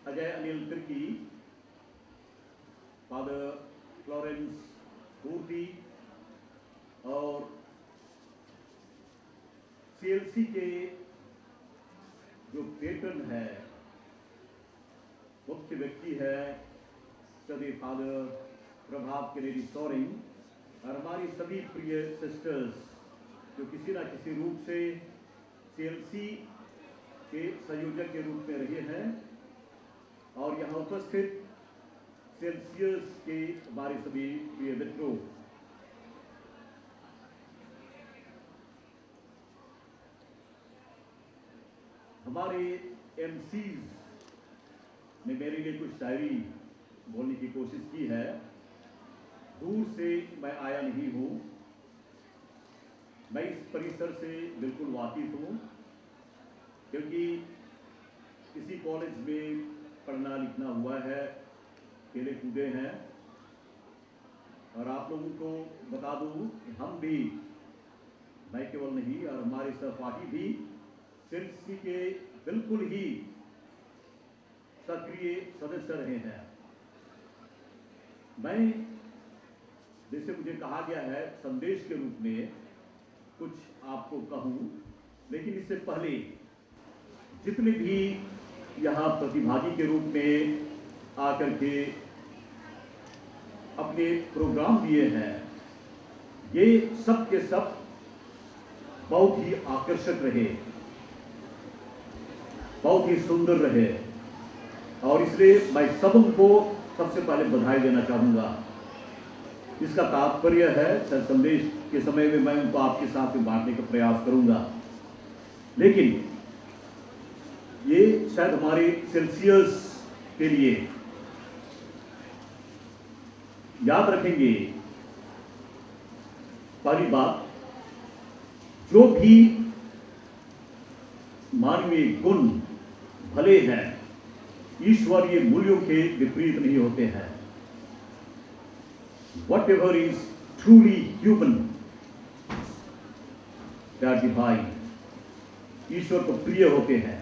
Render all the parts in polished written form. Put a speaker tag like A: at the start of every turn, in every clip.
A: Ajay Anil Tirkey, father Florence मूर्ति और CLC के जो पेट्रन है, मुख्य व्यक्ति है सदी फादर प्रभाव केनेडी सोरेंग और हमारी सभी प्रिय सिस्टर्स जो किसी न किसी रूप से सीएलसी के संयोजक के रूप में रहे हैं और यहाँ उपस्थित सेल्सियस के हमारे सभी प्रिय मित्रों, हमारे एमसीज ने मेरे लिए कुछ शायरी बोलने की कोशिश की है। दूर से मैं आया नहीं हूँ, मैं इस परिसर से बिल्कुल वाकिफ हूँ क्योंकि इसी कॉलेज में पढ़ना लिखना हुआ है, खेले कूदे हैं। और आप लोगों को बता दूं कि हम भी, मैं केवल नहीं और हमारे सहपाठी भी सीएलसी के बिल्कुल ही सक्रिय सदस्य रहे हैं। मैं, जैसे मुझे कहा गया है, संदेश के रूप में कुछ आपको कहूं, लेकिन इससे पहले जितने भी यहाँ प्रतिभागी के रूप में आकर के अपने प्रोग्राम दिए हैं, ये सब के सब बहुत ही आकर्षक रहे, बहुत ही सुंदर रहे और इसलिए मैं सबको सबसे पहले बधाई देना चाहूंगा। इसका तात्पर्य है, संदेश के समय में मैं उनको आपके साथ में बांटने का प्रयास करूंगा, लेकिन ये शायद हमारे सेल्सियस के लिए याद रखेंगे। पहली बात, जो भी मानवीय गुण भले हैं, ईश्वरीय मूल्यों के विपरीत नहीं होते हैं। Whatever is truly human, they are divine, ईश्वर को प्रिय होते हैं।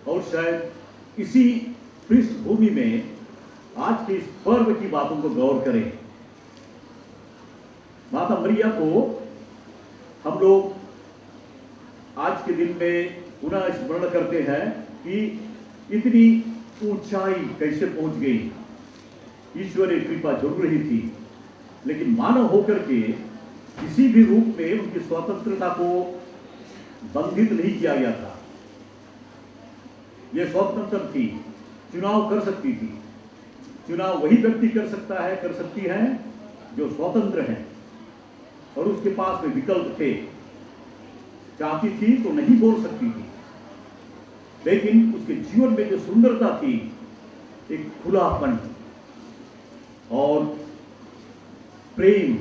A: और शायद इसी पृष्ठभूमि में आज के इस पर्व की बातों को गौर करें। माता मरिया को हम लोग आज के दिन में पुनः स्मरण करते हैं कि इतनी ऊंचाई कैसे पहुंच गई। ईश्वरीय कृपा जरूर रही थी, लेकिन मानव होकर के किसी भी रूप में उनकी स्वतंत्रता को बंधित नहीं किया गया था। यह स्वतंत्र थी, चुनाव कर सकती थी। चुनाव वही व्यक्ति कर सकता है, कर सकती है जो स्वतंत्र है और उसके पास में विकल्प थे। चाहती थी तो नहीं बोल सकती थी, लेकिन उसके जीवन में जो सुंदरता थी, एक खुलापन और प्रेम,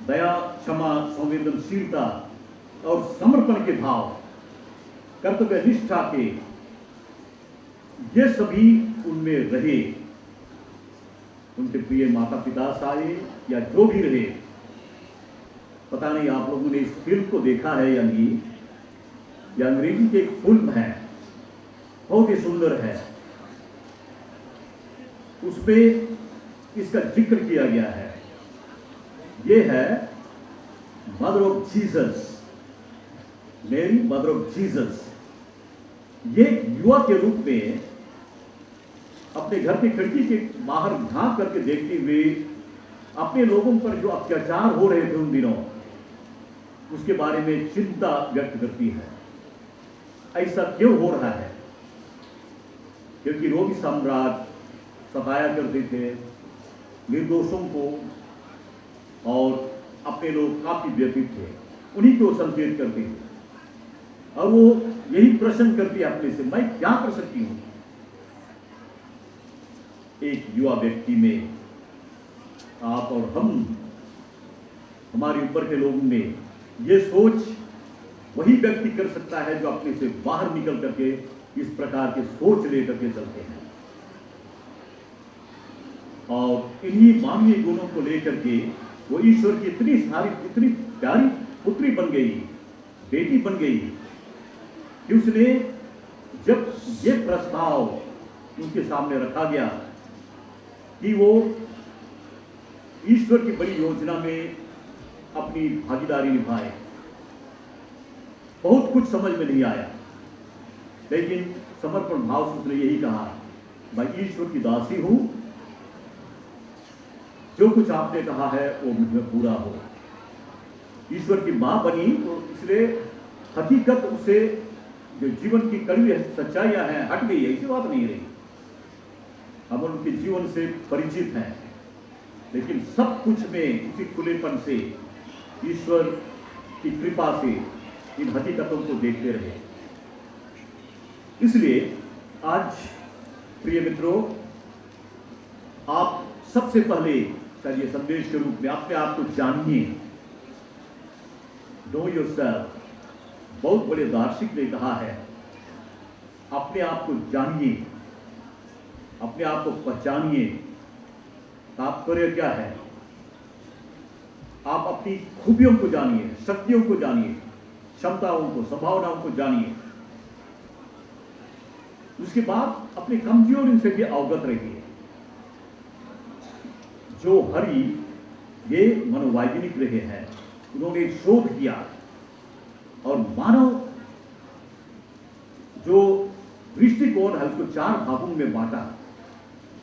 A: दया, क्षमा, संवेदनशीलता और समर्पण के भाव, कर्तव्य निष्ठा के, ये सभी उनमें रहे। उनके प्रिय माता पिता सारे या जो भी रहे, पता नहीं आप लोगों ने इस फिल्म को देखा है या नहीं। यह अंग्रेजी की एक फिल्म है, बहुत ही सुंदर है। उसमें इसका जिक्र किया गया है। यह है मदर ऑफ जीसस, मेरी मदर ऑफ जीसस। ये युवा के रूप में अपने घर की खिड़की के बाहर झांक करके देखते हुए अपने लोगों पर जो अत्याचार हो रहे थे उन दिनों, उसके बारे में चिंता व्यक्त करती है। ऐसा क्यों हो रहा है? क्योंकि रोमी साम्राज्य सताया करते थे निर्दोषों को और अपने लोग काफी व्यतीत थे, उन्हीं को संकेत करते थे। और वो यही प्रश्न करती है अपने से, मैं क्या कर सकती हूं? एक युवा व्यक्ति में, आप और हम, हमारी उम्र के लोगों में ये सोच वही व्यक्ति कर सकता है जो अपने से बाहर निकल करके इस प्रकार के सोच लेकर के चलते हैं और इन्हीं मानवीय गुणों को लेकर के वो ईश्वर की इतनी सारी, इतनी प्यारी पुत्री बन गई, बेटी बन गई कि उसने जब ये प्रस्ताव उनके सामने रखा गया कि वो ईश्वर की बड़ी योजना में अपनी भागीदारी निभाए। बहुत कुछ समझ में नहीं आया, लेकिन समर्पण भाव से उसने यही कहा, मैं ईश्वर की दासी हूं, जो कुछ आपने कहा है वो मुझे पूरा हो। ईश्वर की मां बनी तो इसलिए हकीकत उसे जो जीवन की कड़वी सच्चाइयां हैं हट गई है, ऐसी बात नहीं रही। हम उनके जीवन से परिचित हैं, लेकिन सब कुछ में उसी खुलेपन से ईश्वर की कृपा से इन हकीकतों को देखते रहे। इसलिए आज प्रिय मित्रों, आप सबसे पहले चलिए संदेश के रूप में अपने आप को जानिए। नो योरसेल्फ, बहुत बड़े दार्शनिक ने कहा है, अपने आप को जानिए, अपने आप को पहचानिए। तात्पर्य क्या है? आप अपनी खूबियों को जानिए, शक्तियों को जानिए, क्षमताओं को, संभावनाओं को जानिए। उसके बाद अपनी कमजोरियों से भी अवगत रहिए। जो हरि ये मनोवैज्ञानिक रहे हैं, उन्होंने शोध किया और मानव जो दृष्टिकोण है उसको 4 भागों में बांटा,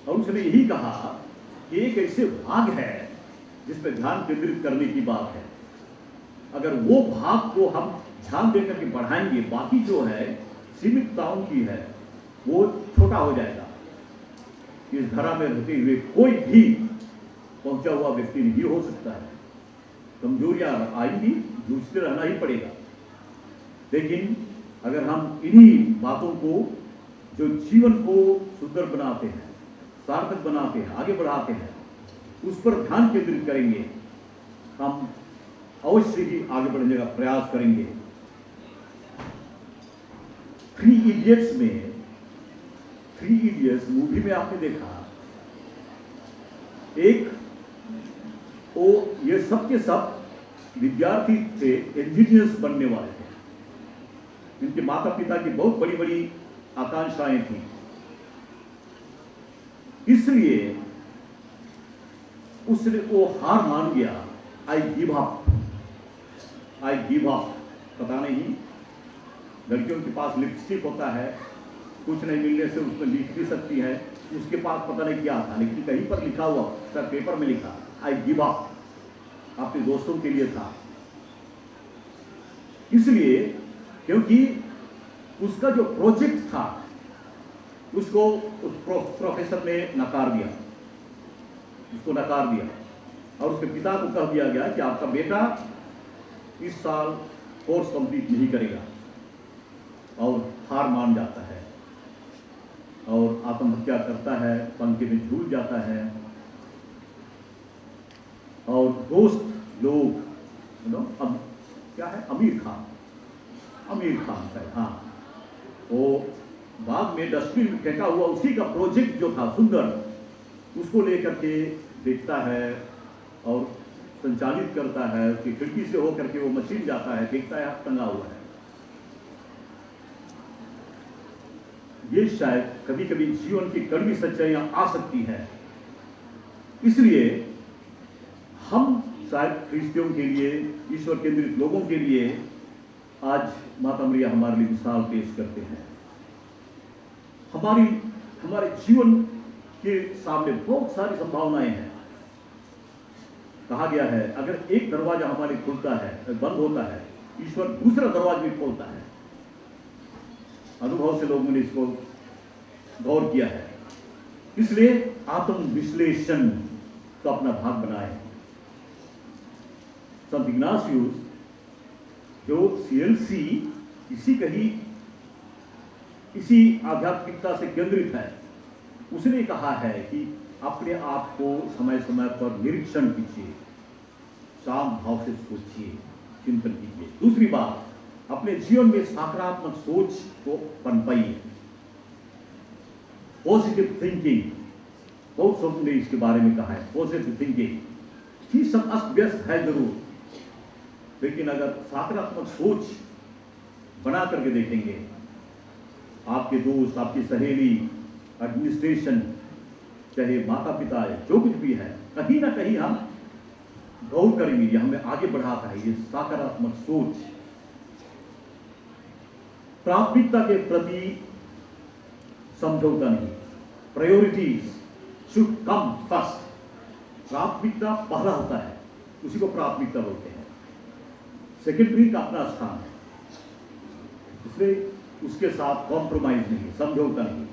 A: और उसने यही कहा कि एक ऐसे भाग है जिसमें ध्यान केंद्रित करने की बात है। अगर वो भाग को हम ध्यान देकर के बढ़ाएंगे, बाकी जो है सीमितताओं की है वो छोटा हो जाएगा। इस धरा में रहते हुए कोई भी पहुंचा हुआ व्यक्ति नहीं हो सकता है। कमजोरियां आएंगी, जूझते रहना ही पड़ेगा। लेकिन अगर हम इन्हीं बातों को जो जीवन को सुंदर बनाते हैं, सार्थक बनाते हैं, आगे बढ़ाते हैं, उस पर ध्यान केंद्रित करेंगे, हम अवश्य ही आगे बढ़ने का प्रयास करेंगे। 3 इडियट्स मूवी में आपने देखा, एक वो ये सब के सब विद्यार्थी थे, इंजीनियर्स बनने वाले थे। इनके माता पिता की बहुत बड़ी बड़ी आकांक्षाएं थी, इसलिए उसने वो हार मान गया। I give up. पता नहीं, लड़कियों के पास लिपस्टिक होता है, कुछ नहीं मिलने से उसमें लिख भी सकती है। उसके पास पता नहीं क्या था, लेकिन कहीं पर लिखा हुआ, सर पेपर में लिखा आई गिव अप, अपने दोस्तों के लिए था। इसलिए क्योंकि उसका जो प्रोजेक्ट था उसको उस प्रोफेसर ने नकार दिया, और उसके पिता को कह दिया गया कि आपका बेटा इस साल कोर्स कंप्लीट नहीं करेगा, और हार मान जाता है और आत्महत्या करता है, पंखे में झूल जाता है। और दोस्त लोग अब क्या है, आमिर खान है, हाँ, वो बाग में डस्टबिन फेंका हुआ उसी का प्रोजेक्ट जो था सुंदर, उसको लेकर के देखता है और संचालित करता है। उसकी खिड़की से होकर के वो मशीन जाता है, देखता है टंगा हुआ है। ये शायद कभी कभी जीवन की कड़वी सच्चाइयां आ सकती हैं। इसलिए हम शायद ख्रिस्तियों के लिए, ईश्वर केंद्रित लोगों के लिए आज माता मरिया हमारे लिए मिसाल पेश करते हैं। हमारे जीवन के सामने बहुत सारी संभावनाएं हैं। कहा गया है अगर एक दरवाजा हमारे खुलता है, बंद होता है, ईश्वर दूसरा दरवाजा भी खोलता है। अनुभव से लोगों ने इसको गौर किया है। इसलिए आत्म विश्लेषण तो अपना भाग बनाए। संत इग्नासियस जो CLC इसी आध्यात्मिकता से केंद्रित है, उसने कहा है कि अपने आप को समय समय पर निरीक्षण कीजिए, शांत भाव से सोचिए, चिंतन कीजिए। दूसरी बात, अपने जीवन में सकारात्मक सोच को पनपाइए, पॉजिटिव थिंकिंग। बहुत सब ने इसके बारे में कहा है, पॉजिटिव थिंकिंग। ही सब अस्त व्यस्त है जरूर, लेकिन अगर सकारात्मक सोच बना करके देखेंगे, आपके दोस्त, आपकी सहेली, एडमिनिस्ट्रेशन, चाहे माता पिता है, जो कुछ भी है, कहीं ना कहीं हम गौर करेंगे, ये हमें आगे बढ़ाता है, ये सकारात्मक सोच। प्राथमिकता के प्रति समझौता नहीं, प्रायोरिटीज शुड कम फर्स्ट। प्राथमिकता पहला होता है, उसी को प्राथमिकता बोलते हैं। सेकेंडरी का अपना स्थान है, इसलिए उसके साथ कॉम्प्रोमाइज नहीं, समझौता नहीं।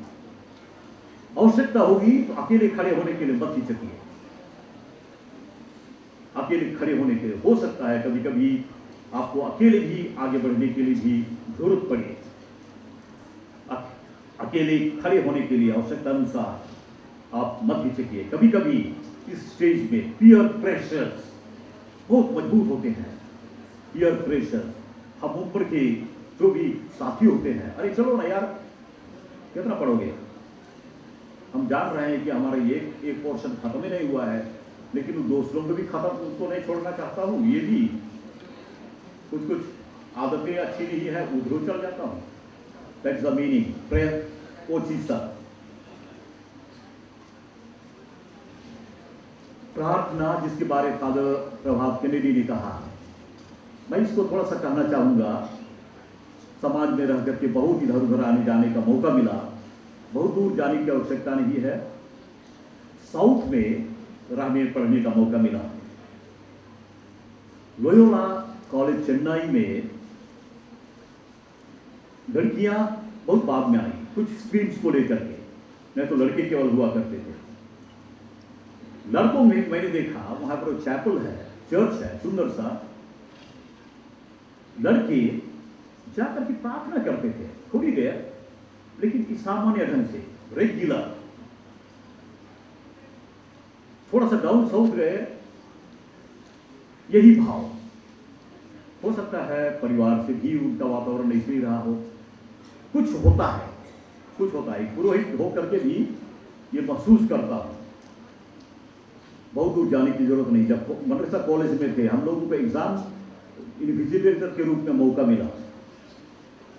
A: आवश्यकता होगी तो अकेले खड़े होने के लिए मत हिचकिए। अकेले खड़े होने के लिए हो सकता है कभी कभी आपको अकेले भी आगे बढ़ने के लिए भी जरूरत पड़े। अकेले खड़े होने के लिए आवश्यकता अनुसार आप मत हिचकिए। कभी कभी इस स्टेज में पीयर प्रेशर्स बहुत मजबूत होते हैं। पीयर प्रेशर, हम ऊपर के जो भी साथी होते हैं, अरे चलो ना यार, कितना पढ़ोगे, हम जान रहे हैं कि हमारा एक पोर्शन खत्म ही नहीं हुआ है, लेकिन दूसरों को भी खत्म उसको नहीं छोड़ना चाहता हूँ। ये भी कुछ आदतें अच्छी नहीं है, उधर चल जाता हूँ। दैट्स द मीनिंग प्रेयर वो चीज सा। प्रार्थना जिसके बारे फादर प्रभात केनेडी ने कहा, मैं इसको थोड़ा सा कहना चाहूंगा। समाज में रह करके बहुत इधर उधर आने जाने का मौका मिला, बहुत दूर जाने की आवश्यकता नहीं है। साउथ में रहने पढ़ने का मौका मिला। लोयोला कॉलेज चेन्नई में लड़कियां बहुत बाद में आई, कुछ स्ट्रीम्स को लेकर के, नहीं तो लड़के केवल हुआ करते थे। लड़कों में मैंने देखा वहां पर चैपल है, चर्च है सुंदर सा, लड़के जाकर के प्रार्थना करते थे थोड़ी देर, लेकिन इस सामान्य ढंग से रेगुलर। थोड़ा सा डाउन साउथ गए, यही भाव। हो सकता है परिवार से भी उनका वातावरण नहीं रहा हो, कुछ होता है, कुछ होता है। पुरोहित होकर के भी ये महसूस करता हूं, बहुत दूर जाने की जरूरत नहीं। जब मदरसा कॉलेज में थे, हम लोगों को एग्जाम इन्विजिलेटर के रूप में मौका मिला।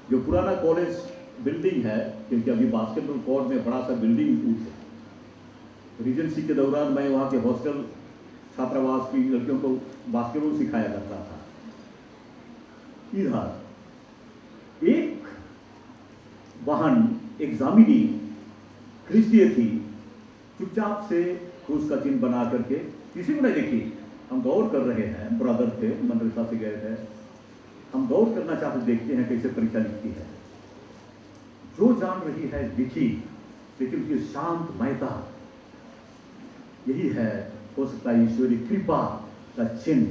A: जो पुराना कॉलेज बिल्डिंग है, क्योंकि अभी बास्केटबॉल कोर्ट में बड़ा सा बिल्डिंग है, रीजेंसी के दौरान मैं वहाँ के हॉस्टल छात्रावास की लड़कियों को बास्केटबॉल सिखाया करता था। इधर एक वाहन एग्जामिनी क्रिस्टियन थी, चुपचाप से क्रूस का चिन्ह बना करके, किसी को नहीं देखी। हम गौर कर रहे हैं, ब्रदर थे, मदरसा से गए थे, हम गौर करना चाहते, देखते हैं कैसे परीक्षा लिखती है। जो जान रही है लिखी, लेकिन उसकी शांत महता, यही है हो सकता है ईश्वरी कृपा का चिन्ह।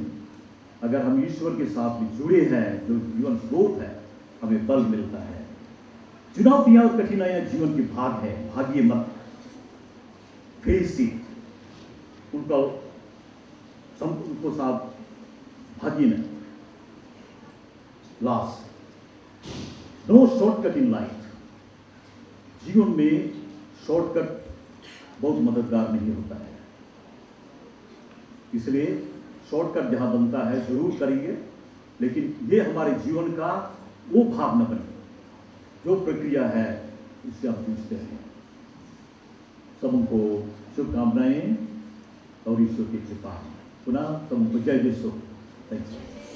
A: अगर हम ईश्वर के साथ में जुड़े हैं, जो जीवन स्रोत है, हमें बल मिलता है। चुनौतियां और कठिनाइयां जीवन के भाग है, भागिए मत, फेस इट, उनको साथ भागिए न। Last, no shortcut in life. जीवन में शॉर्टकट बहुत मददगार नहीं होता है, इसलिए शॉर्टकट जहां बनता है जरूर करेंगे, लेकिन ये हमारे जीवन का वो भाग न बने। जो प्रक्रिया है इससे आप पूछते हैं। सबको शुभकामनाएं और ईश्वर की कृपा। पुनः सबको जय विश्व। Thank you.